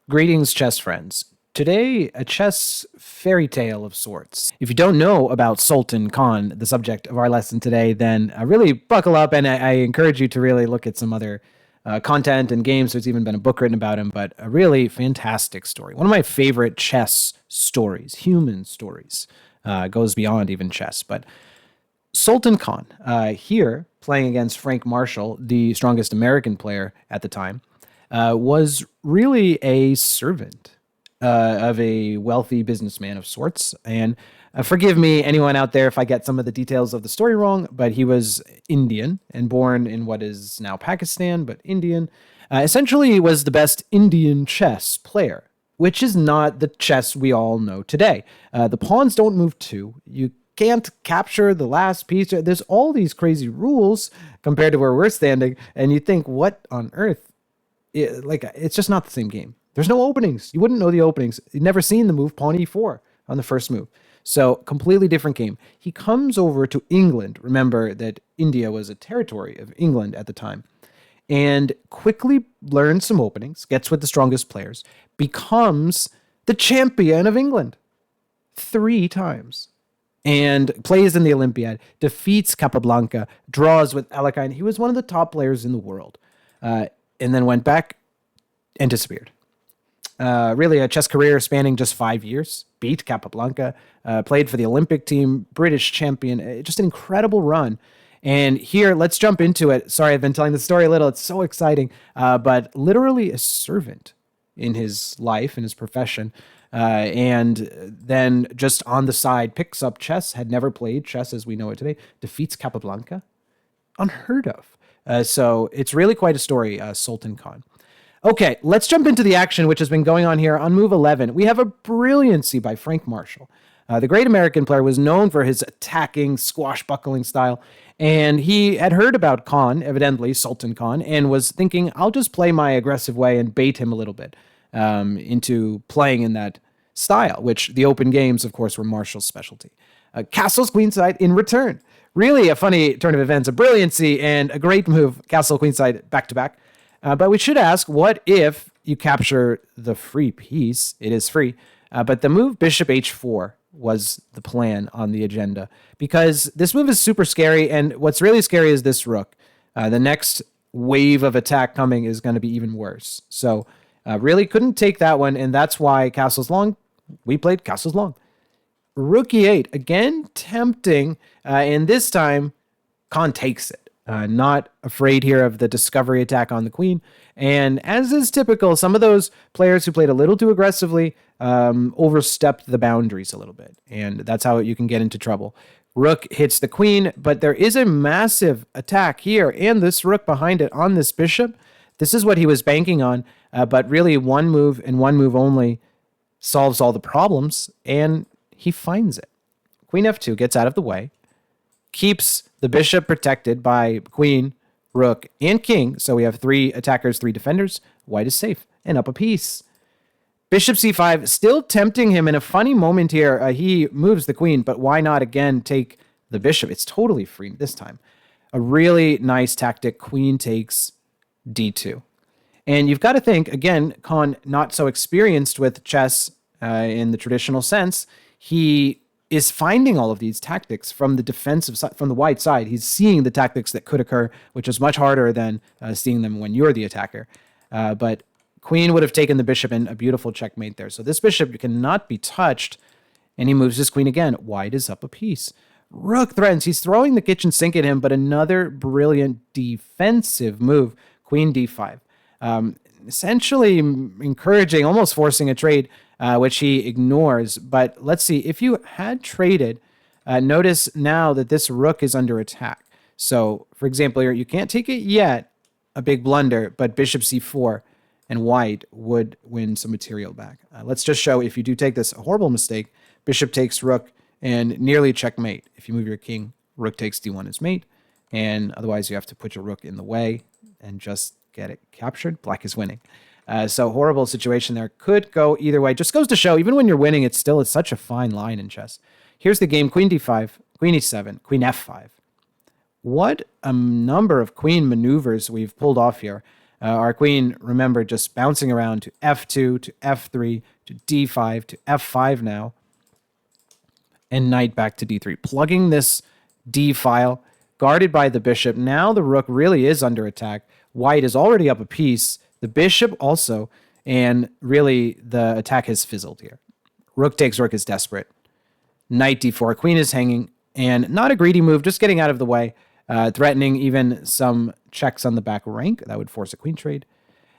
Greetings, chess friends. Today, a chess fairy tale of sorts. If you don't know about Sultan Khan, the subject of our lesson today, then really buckle up, and I encourage you to really look at some other content and games. There's even been a book written about him, but a really fantastic story. One of my favorite chess stories, human stories, goes beyond even chess. But Sultan Khan, here playing against Frank Marshall, the strongest American player at the time, was really a servant of a wealthy businessman of sorts. And forgive me, anyone out there, if I get some of the details of the story wrong, but he was Indian and born in what is now Pakistan, but Indian. Essentially, he was the best Indian chess player, which is not the chess we all know today. The pawns don't move two. You can't capture the last piece. There's all these crazy rules compared to where we're standing, and you think, what on earth? It's just not the same game. There's no openings. You wouldn't know the openings. You'd never seen the move pawn e4 on the first move. So completely different game. He comes over to England. Remember that India was a territory of England at the time. And quickly learns some openings, gets with the strongest players, becomes the champion of England 3 times. And plays in the Olympiad, defeats Capablanca, draws with Alekhine. He was one of the top players in the world. And then went back and disappeared. Really a chess career spanning just 5 years. Beat Capablanca, played for the Olympic team, British champion. Just an incredible run. And here, let's jump into it. Sorry, I've been telling the story a little. It's so exciting. But literally a servant in his life, in his profession. And then just on the side, picks up chess, had never played chess as we know it today, defeats Capablanca. Unheard of. So it's really quite a story, Sultan Khan. Okay, let's jump into the action, which has been going on here on move 11. We have a brilliancy by Frank Marshall. The great American player was known for his attacking, squashbuckling style, and he had heard about Khan, evidently Sultan Khan, and was thinking, I'll just play my aggressive way and bait him a little bit into playing in that style, which the open games, of course, were Marshall's specialty. Castles queenside in return. Really a funny turn of events, a brilliancy and a great move, castle queenside back-to-back. But we should ask, what if you capture the free piece? It is free. But the move bishop h4 was the plan on the agenda, because this move is super scary, and what's really scary is this rook. The next wave of attack coming is going to be even worse. So really couldn't take that one, and that's why castles long. We played castles long. Rook e8, again tempting, and this time Khan takes it. Not afraid here of the discovery attack on the queen. And as is typical, some of those players who played a little too aggressively overstepped the boundaries a little bit. And that's how you can get into trouble. Rook hits the queen, but there is a massive attack here, and this rook behind it on this bishop. This is what he was banking on, but really one move and one move only solves all the problems, and he finds it. Queen f2 gets out of the way, keeps the bishop protected by queen, rook, and king. So we have 3 attackers, 3 defenders. White is safe and up a piece. Bishop c5, still tempting him in a funny moment here. He moves the queen, but why not again take the bishop? It's totally free this time. A really nice tactic. Queen takes d2. And you've got to think, again, Khan not so experienced with chess in the traditional sense. He is finding all of these tactics from the defensive side, from the white side. He's seeing the tactics that could occur, which is much harder than seeing them when you're the attacker. But queen would have taken the bishop, and a beautiful checkmate there. So this bishop cannot be touched, and he moves his queen again. White is up a piece. Rook threatens. He's throwing the kitchen sink at him, but another brilliant defensive move. Queen d5. Essentially encouraging, almost forcing a trade, which he ignores. But let's see, if you had traded, notice now that this rook is under attack. So, for example, here, you can't take it yet, a big blunder, but bishop c4, and white would win some material back. Let's just show, if you do take this, a horrible mistake, bishop takes rook, and nearly checkmate. If you move your king, rook takes d1 as mate, and otherwise you have to put your rook in the way and just get it captured. Black is winning. So horrible situation there. Could go either way. Just goes to show, even when you're winning, it's such a fine line in chess. Here's the game. Queen d5, queen e7, queen f5. What a number of queen maneuvers we've pulled off here. Our queen, remember, just bouncing around to f2, to f3, to d5, to f5 now, and knight back to d3, plugging this d file, guarded by the bishop. Now the rook really is under attack. White is already up a piece, the bishop also, and really the attack has fizzled here. Rook takes rook is desperate. Knight d4, queen is hanging, and not a greedy move, just getting out of the way, threatening even some checks on the back rank. That would force a queen trade.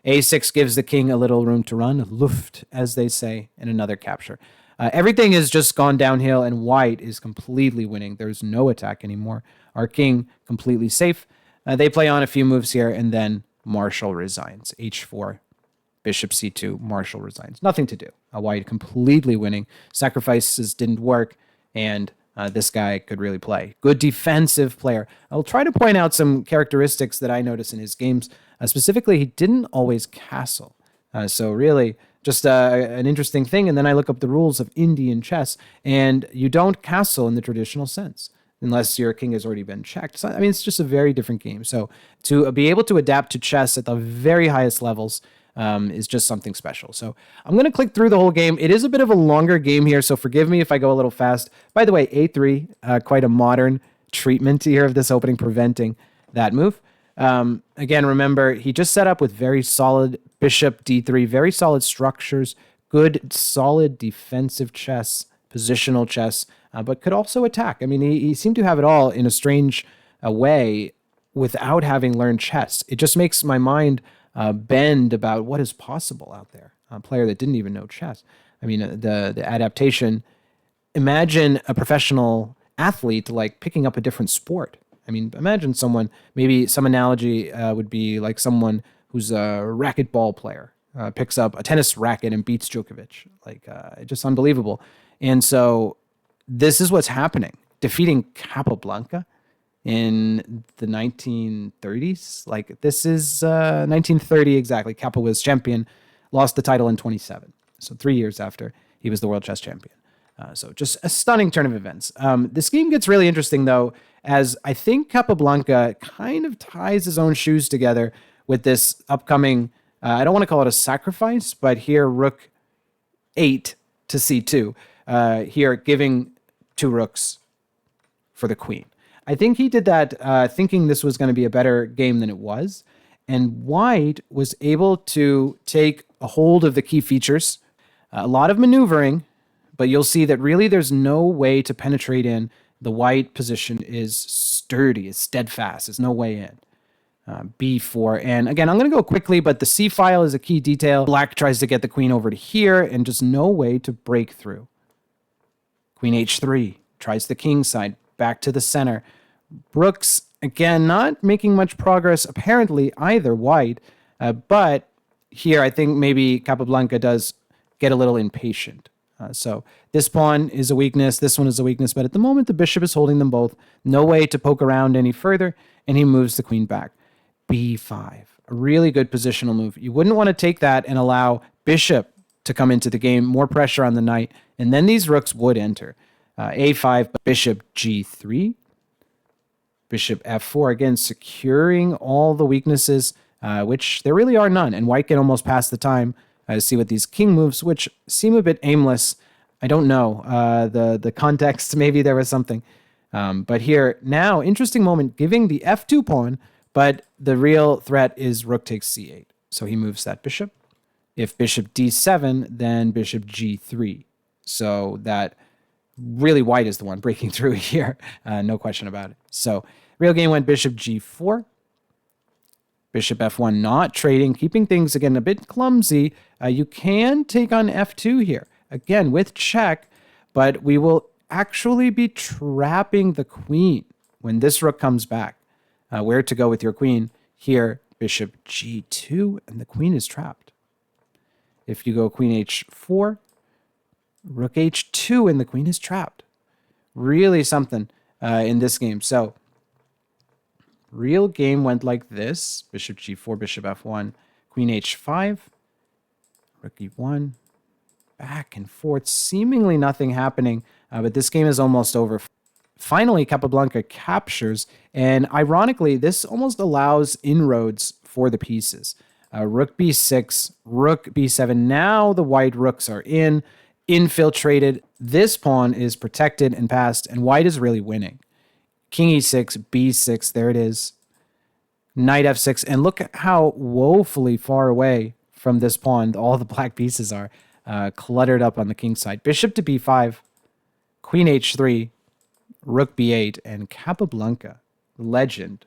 a6 gives the king a little room to run, Luft, as they say, and another capture. Everything has just gone downhill, and white is completely winning. There's no attack anymore. Our king completely safe. They play on a few moves here, and then Marshall resigns. h4, bishop c2, Marshall resigns. Nothing to do. White completely winning. Sacrifices didn't work, and this guy could really play. Good defensive player. I'll try to point out some characteristics that I notice in his games. Specifically, he didn't always castle. So really, just an interesting thing. And then I look up the rules of Indian chess, and you don't castle in the traditional sense unless your king has already been checked. So, I mean, it's just a very different game. So to be able to adapt to chess at the very highest levels is just something special. So I'm going to click through the whole game. It is a bit of a longer game here, so forgive me if I go a little fast. By the way, a3, quite a modern treatment here of this opening, preventing that move. Again, remember, he just set up with very solid bishop d3, very solid structures, good, solid defensive chess, positional chess, but could also attack. I mean, he seemed to have it all in a strange way without having learned chess. It just makes my mind bend about what is possible out there. A player that didn't even know chess. I mean, the adaptation. Imagine a professional athlete like picking up a different sport. I mean, imagine someone, maybe some analogy would be like someone who's a racquetball player, picks up a tennis racket and beats Djokovic. Like, just unbelievable. And so this is what's happening. Defeating Capablanca in the 1930s. Like, this is 1930 exactly. Kappa was champion, lost the title in 27. So 3 years after he was the world chess champion. So just a stunning turn of events. This game gets really interesting, though, as I think Capablanca kind of ties his own shoes together with this upcoming, I don't want to call it a sacrifice, but here rook 8 to c2. Here giving 2 rooks for the queen. I think he did that thinking this was going to be a better game than it was. And white was able to take a hold of the key features, a lot of maneuvering, but you'll see that really there's no way to penetrate in. The white position is sturdy, is steadfast. There's no way in. b4. And again, I'm going to go quickly, but the c file is a key detail. Black tries to get the queen over to here and just no way to break through. Queen h3 tries the king side back to the center. Rooks, again, not making much progress apparently either white, but here I think maybe Capablanca does get a little impatient. So this pawn is a weakness, this one is a weakness, but at the moment the bishop is holding them both. No way to poke around any further, and he moves the queen back. b5, a really good positional move. You wouldn't want to take that and allow bishop to come into the game, more pressure on the knight, and then these rooks would enter. a5, bishop g3, bishop f4, again securing all the weaknesses, which there really are none, and white can almost pass the time to see what these king moves, which seem a bit aimless. I don't know the context. Maybe there was something. But here, now, interesting moment, giving the f2 pawn, but the real threat is rook takes c8. So he moves that bishop. If bishop d7, then bishop g3. So that really white is the one breaking through here. No question about it. So real game went bishop g4. Bishop f1, not trading, keeping things, again, a bit clumsy. You can take on f2 here, again, with check, but we will actually be trapping the queen when this rook comes back. Where to go with your queen? Here, bishop g2, and the queen is trapped. If you go queen h4, rook h2, and the queen is trapped. Really something in this game. So real game went like this. Bishop g4, bishop f1, queen h5, rook e1, back and forth. Seemingly nothing happening, but this game is almost over. Finally, Capablanca captures, and ironically, this almost allows inroads for the pieces. Rook b6, rook b7. Now the white rooks are infiltrated. This pawn is protected and passed, and white is really winning. King e6, b6, there it is. Knight f6, and look at how woefully far away from this pawn all the black pieces are, cluttered up on the king side. Bishop to b5, queen h3, rook b8, and Capablanca, legend,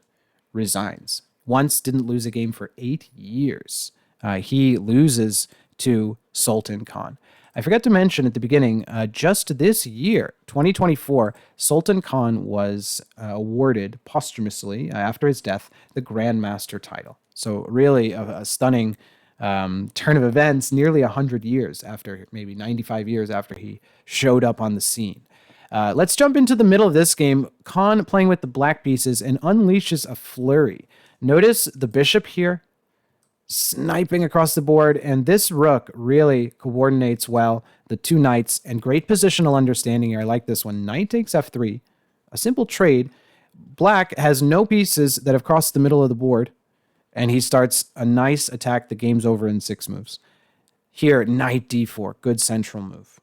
resigns. Once didn't lose a game for 8 years. He loses to Sultan Khan. I forgot to mention at the beginning, just this year, 2024, Sultan Khan was awarded posthumously, after his death, the Grandmaster title. So really a stunning turn of events, nearly 100 years after, maybe 95 years after he showed up on the scene. Let's jump into the middle of this game. Khan playing with the black pieces and unleashes a flurry. Notice the bishop here, sniping across the board, and this rook really coordinates well. The two knights, and great positional understanding here. I like this one. Knight takes f3, a simple trade. Black has no pieces that have crossed the middle of the board, and he starts a nice attack. The game's over in 6 moves. Here, knight d4, good central move.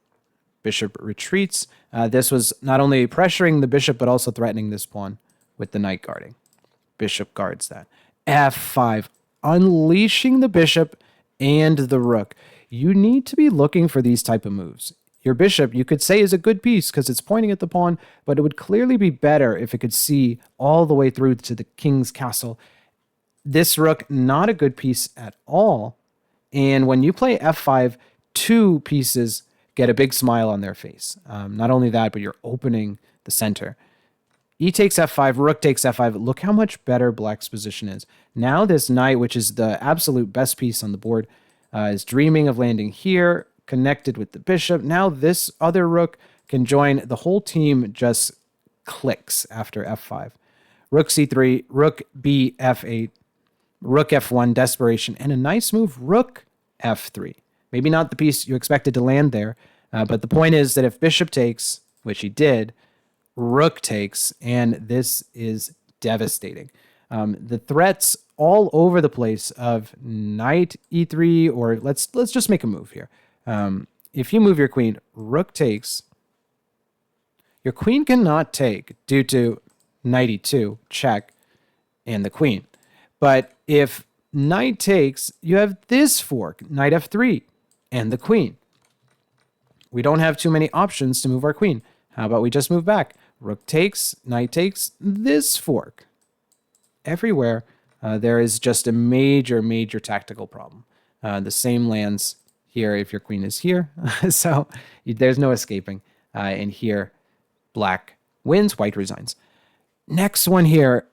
Bishop retreats. This was not only pressuring the bishop, but also threatening this pawn with the knight guarding. Bishop guards that. f5, unleashing the bishop and the rook. You need to be looking for these type of moves. Your bishop, you could say, is a good piece because it's pointing at the pawn, but it would clearly be better if it could see all the way through to the king's castle. This rook, not a good piece at all. And when you play f5, 2 pieces get a big smile on their face. Not only that, but you're opening the center. E takes f5, rook takes f5. Look how much better black's position is. Now this knight, which is the absolute best piece on the board, is dreaming of landing here, connected with the bishop. Now this other rook can join. The whole team just clicks after f5. Rook c3, rook b f8, rook f1, desperation, and a nice move, rook f3. Maybe not the piece you expected to land there, but the point is that if bishop takes, which he did, rook takes, and this is devastating. The threats all over the place of knight e3, or let's just make a move here. If you move your queen, rook takes. Your queen cannot take due to knight e2, check, and the queen. But if knight takes, you have this fork, knight f3, and the queen. We don't have too many options to move our queen. How about we just move back? Rook takes, knight takes, this fork. Everywhere, there is just a major, major tactical problem. The same lands here if your queen is here. So there's no escaping. And here, black wins, white resigns. Next one here,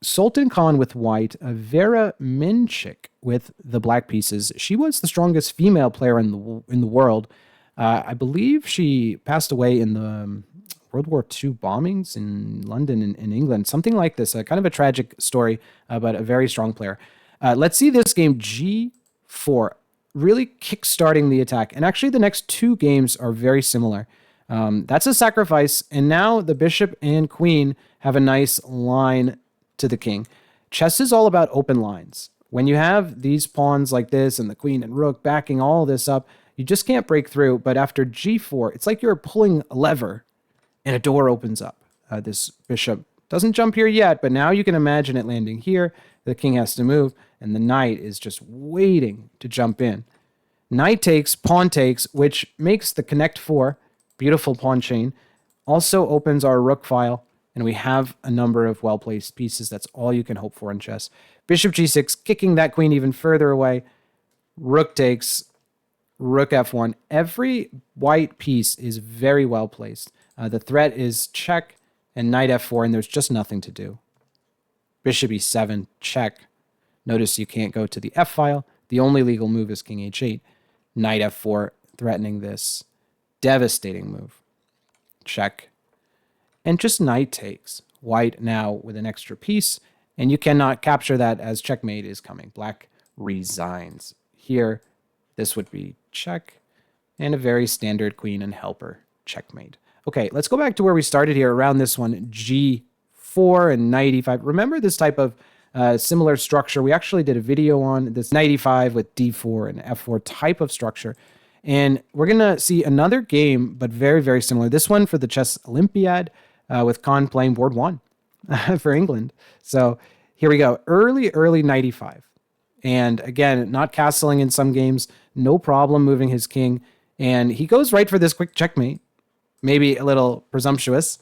Sultan Khan with white, Vera Minchik with the black pieces. She was the strongest female player in the world. I believe she passed away in the World War II bombings in London and in England, something like this. Kind of a tragic story, but a very strong player. Let's see this game, G4, really kickstarting the attack. And actually, the next 2 games are very similar. That's a sacrifice, and now the bishop and queen have a nice line to the king. Chess is all about open lines. When you have these pawns like this and the queen and rook backing all this up, you just can't break through. But after G4, it's like you're pulling a lever and a door opens up. This bishop doesn't jump here yet, but now you can imagine it landing here. The king has to move, and the knight is just waiting to jump in. Knight takes, pawn takes, which makes the connect 4, beautiful pawn chain, also opens our rook file, and we have a number of well-placed pieces. That's all you can hope for in chess. Bishop g6, kicking that queen even further away. Rook takes, rook f1. Every white piece is very well placed. The threat is check and knight f4, and there's just nothing to do. Bishop e7, check. Notice you can't go to the f file. The only legal move is king h8. Knight f4, threatening this devastating move. Check. And just knight takes. White now with an extra piece, and you cannot capture that as checkmate is coming. Black resigns. Here, this would be check, and a very standard queen and helper checkmate. Okay, let's go back to where we started here around this one, G4 and knight e5. Remember this type of similar structure? We actually did a video on this knight e5 with d4 and f4 type of structure. And we're going to see another game, but very, very similar. This one for the Chess Olympiad with Khan playing board 1 for England. So here we go. Early knight e5. And again, not castling in some games, no problem moving his king. And he goes right for this quick checkmate, maybe a little presumptuous,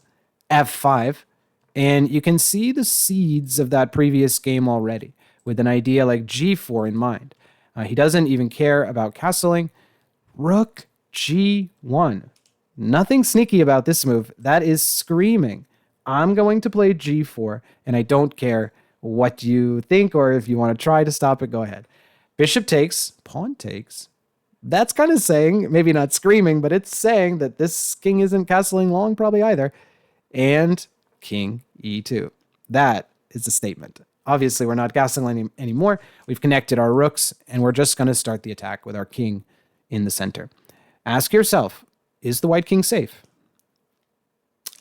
f5. And you can see the seeds of that previous game already with an idea like g4 in mind. He doesn't even care about castling. Rook g1. Nothing sneaky about this move. That is screaming. I'm going to play g4, and I don't care what you think, or if you want to try to stop it, go ahead. Bishop takes, pawn takes. That's kind of saying, maybe not screaming, but it's saying that this king isn't castling long probably either. And king e2. That is a statement. Obviously, we're not castling anymore. We've connected our rooks, and we're just going to start the attack with our king in the center. Ask yourself, is the white king safe?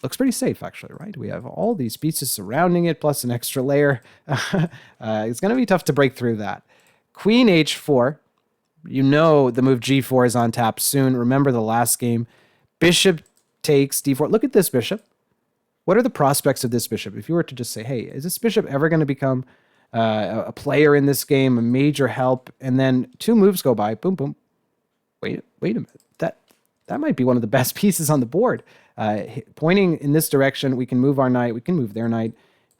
Looks pretty safe, actually, right? We have all these pieces surrounding it, plus an extra layer. It's going to be tough to break through that. Queen h4. You know the move g4 is on tap soon. Remember the last game. Bishop takes d4. Look at this bishop. What are the prospects of this bishop? If you were to just say, hey, is this bishop ever going to become a player in this game, a major help? And then 2 moves go by. Boom, boom. Wait a minute. That might be one of the best pieces on the board. Pointing in this direction, we can move our knight, we can move their knight,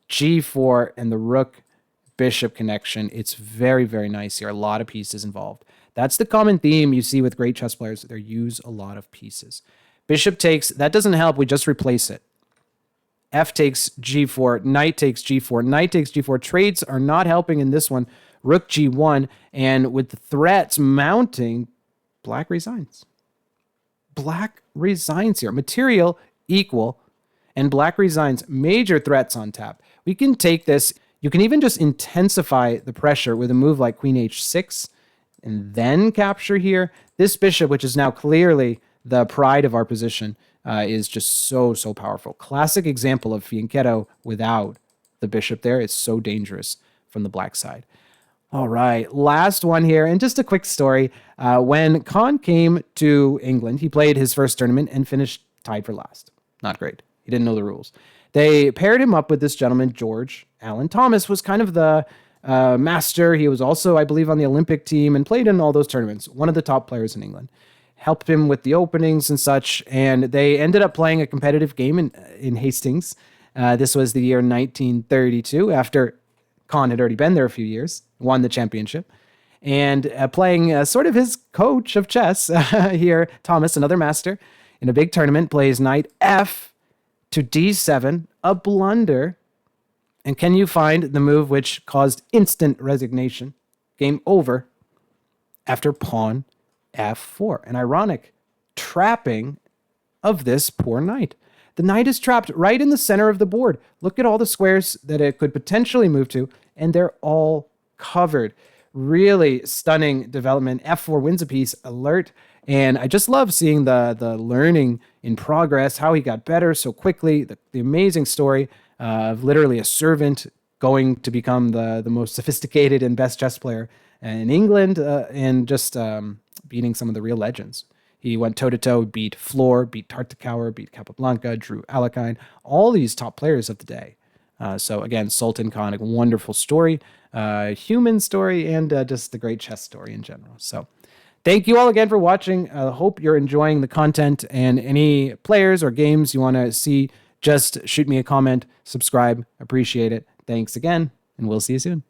g4, and the rook-bishop connection. It's very, very nice here. A lot of pieces involved. That's the common theme you see with great chess players. They use a lot of pieces. Bishop takes, that doesn't help. We just replace it. F takes g4, knight takes g4, knight takes g4. Trades are not helping in this one. Rook g1, and with the threats mounting, black resigns. Black resigns here. Material equal, and black resigns. Major threats on tap. We can take this. You can even just intensify the pressure with a move like queen h6 and then capture here. This bishop, which is now clearly the pride of our position, is just so powerful. Classic example of fianchetto without the bishop there. It's so dangerous from the black side. All right, last one here, and just a quick story. When Khan came to England, he played his first tournament and finished tied for last. Not great. He didn't know the rules. They paired him up with this gentleman, George Allen Thomas, was kind of the master. He was also, I believe, on the Olympic team and played in all those tournaments. One of the top players in England. Helped him with the openings and such, and they ended up playing a competitive game in Hastings. This was the year 1932, after Khan had already been there a few years, won the championship, and playing sort of his coach of chess here, Thomas, another master, in a big tournament, plays knight f to d7, a blunder. And can you find the move which caused instant resignation? Game over after pawn f4. An ironic trapping of this poor knight. The knight is trapped right in the center of the board. Look at all the squares that it could potentially move to, and they're all covered. Really stunning development. F4 wins a piece, alert. And I just love seeing the learning in progress, how he got better so quickly, the amazing story of literally a servant going to become the most sophisticated and best chess player in England, and just beating some of the real legends. He went toe-to-toe, beat Floor, beat Tartakower, beat Capablanca, drew Alekhine, all these top players of the day. So again, Sultan Khan, a wonderful story, human story, and just the great chess story in general. So thank you all again for watching. I hope you're enjoying the content, and any players or games you want to see, just shoot me a comment, subscribe, appreciate it. Thanks again, and we'll see you soon.